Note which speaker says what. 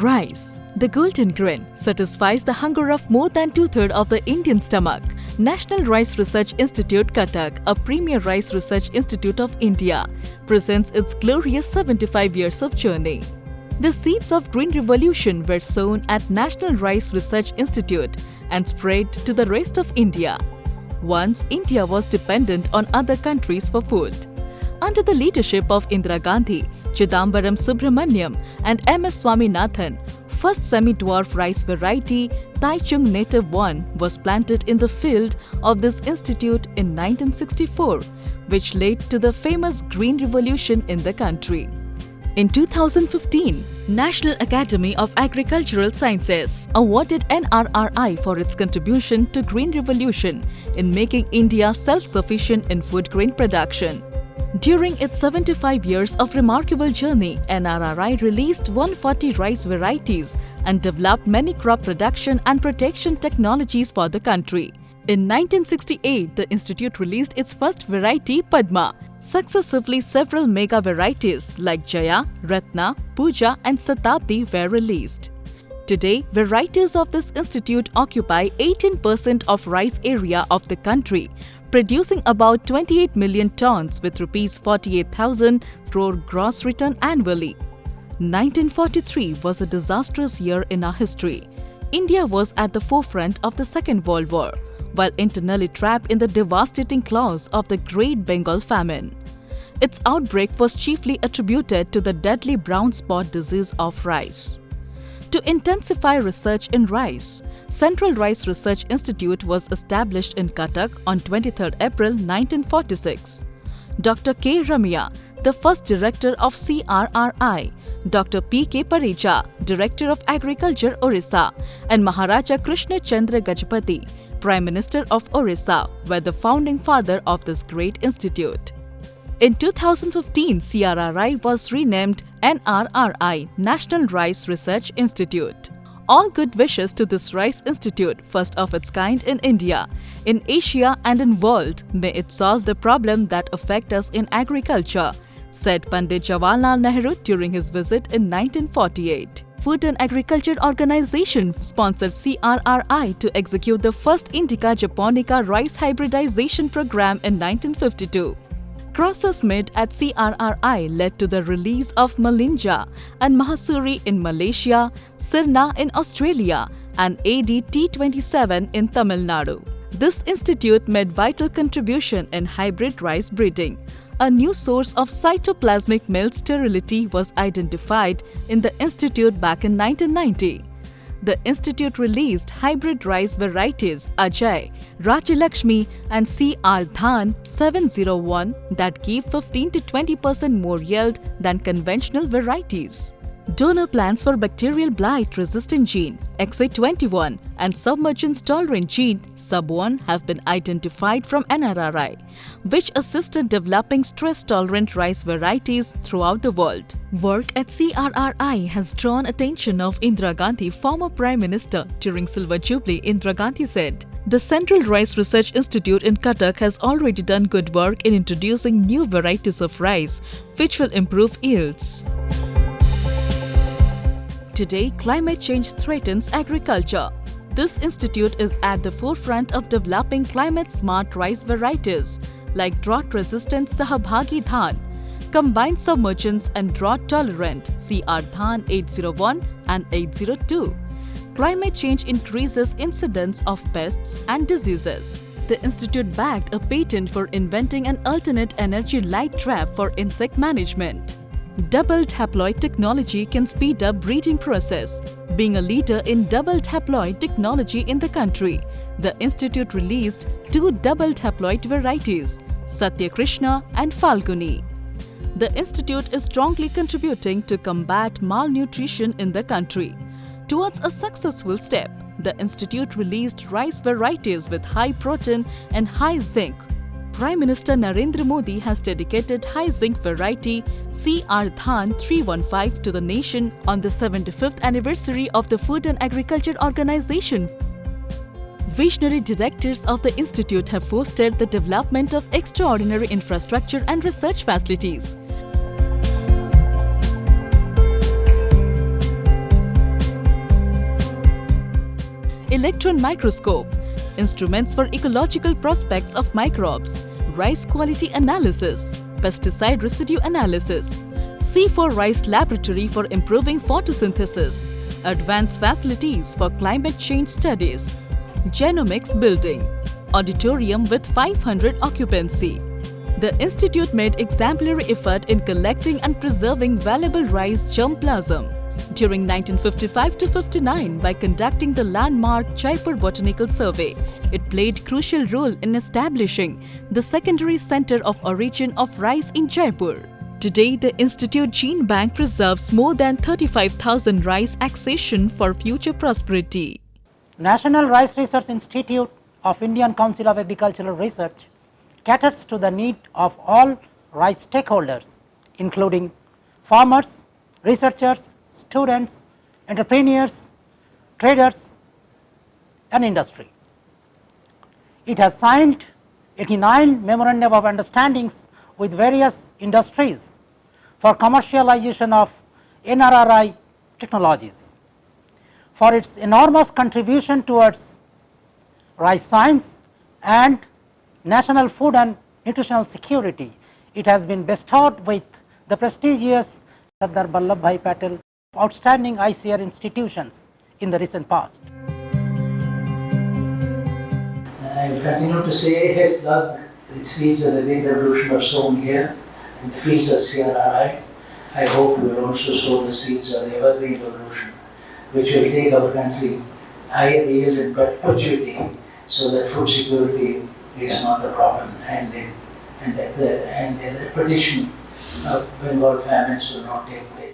Speaker 1: Rice, the golden grain, satisfies the hunger of more than two-thirds of the Indian stomach. National Rice Research Institute, Cuttack, a premier rice research institute of India, presents its glorious 75 years of journey. The seeds of Green Revolution were sown at National Rice Research Institute and spread to the rest of India. Once, India was dependent on other countries for food. Under the leadership of Indira Gandhi, Chidambaram Subramaniam and M.S. Swaminathan, first semi-dwarf rice variety Taichung Native 1 was planted in the field of this institute in 1964, which led to the famous Green Revolution in the country. In 2015, National Academy of Agricultural Sciences awarded IRRI for its contribution to Green Revolution in making India self-sufficient in food grain production. During its 75 years of remarkable journey, IRRI released 140 rice varieties and developed many crop production and protection technologies for the country. In 1968, the institute released its first variety, Padma. Successively, several mega varieties like Jaya, Ratna, Pooja and Satabdi were released. Today, varieties of this institute occupy 18% of rice area of the country, producing about 28 million tons with Rs 48,000 crore gross return annually. 1943 was a disastrous year in our history. India was at the forefront of the Second World War, while internally trapped in the devastating claws of the Great Bengal famine. Its outbreak was chiefly attributed to the deadly brown spot disease of rice. To intensify research in rice, Central Rice Research Institute was established in Cuttack on 23 April 1946. Dr. K. Ramya, the first director of CRRI, Dr. P. K. Pareja, Director of Agriculture, Orissa, and Maharaja Krishna Chandra Gajapati, Prime Minister of Orissa, were the founding father of this great institute. In 2015, CRRI was renamed NRRI, National Rice Research Institute. All good wishes to this Rice Institute, first of its kind in India, in Asia and in world. May it solve the problem that affect us in agriculture, said Pandit Jawaharlal Nehru during his visit in 1948. Food and Agriculture Organization sponsored CRRI to execute the first Indica japonica rice hybridization program in 1952. Crosses made at CRRI led to the release of Malinja and Mahasuri in Malaysia, Sirna in Australia, and AD-T27 in Tamil Nadu. This institute made vital contribution in hybrid rice breeding. A new source of cytoplasmic male sterility was identified in the institute back in 1990. The institute released hybrid rice varieties Ajay, Rajalakshmi and CR Dhan 701 that give 15 to 20% more yield than conventional varieties. Donor plants for bacterial blight resistant gene XA21 and submergence tolerant gene SUB1 have been identified from NRRI, which assisted developing stress-tolerant rice varieties throughout the world. Work at CRRI has drawn attention of Indira Gandhi, former Prime Minister. During Silver Jubilee, Indira Gandhi said, "The Central Rice Research Institute in Cuttack has already done good work in introducing new varieties of rice, which will improve yields." Today, climate change threatens agriculture. This institute is at the forefront of developing climate-smart rice varieties like drought-resistant Sahabhagi Dhan, combined submergence and drought-tolerant CR Dhan 801 and 802. Climate change increases incidence of pests and diseases. The institute bagged a patent for inventing an alternate energy light trap for insect management. Double haploid technology can speed up breeding process. Being a leader in double haploid technology in the country, the institute released 2 double haploid varieties, Satya Krishna and Falguni. The institute is strongly contributing to combat malnutrition in the country. Towards a successful step, the institute released rice varieties with high protein and high zinc. Prime Minister Narendra Modi has dedicated high zinc variety CR Dhan 315 to the nation on the 75th anniversary of the Food and Agriculture Organization. Visionary directors of the institute have fostered the development of extraordinary infrastructure and research facilities. electron microscope, instruments for ecological prospects of microbes, rice quality analysis, pesticide residue analysis, C4 rice laboratory for improving photosynthesis, advanced facilities for climate change studies, genomics building, auditorium with 500 occupancy. The institute made exemplary effort in collecting and preserving valuable rice germplasm during 1955 to 59 by conducting the landmark Jaipur Botanical Survey. It played crucial role in establishing the secondary center of origin of rice in Jaipur. Today, the Institute Gene Bank preserves more than 35,000 rice accession for future prosperity.
Speaker 2: National Rice Research Institute of Indian Council of Agricultural Research caters to the need of all rice stakeholders, including farmers, researchers, students, entrepreneurs, traders and industry. It has signed 89 memorandum of understandings with various industries for commercialization of IRRI technologies. For its enormous contribution towards rice science and national food and nutritional security, it has been bestowed with the prestigious Sardar Vallabhbhai Patel outstanding ICR institutions in the recent past.
Speaker 3: I will continue to say, yes, Doug, the seeds of the great revolution are sown here in the fields of CRRI. I hope you will also sow the seeds of the evergreen revolution, which will take our country higher yield in perpetuity, so that food security is not a problem, and the repetition of Bengal famines will not take place.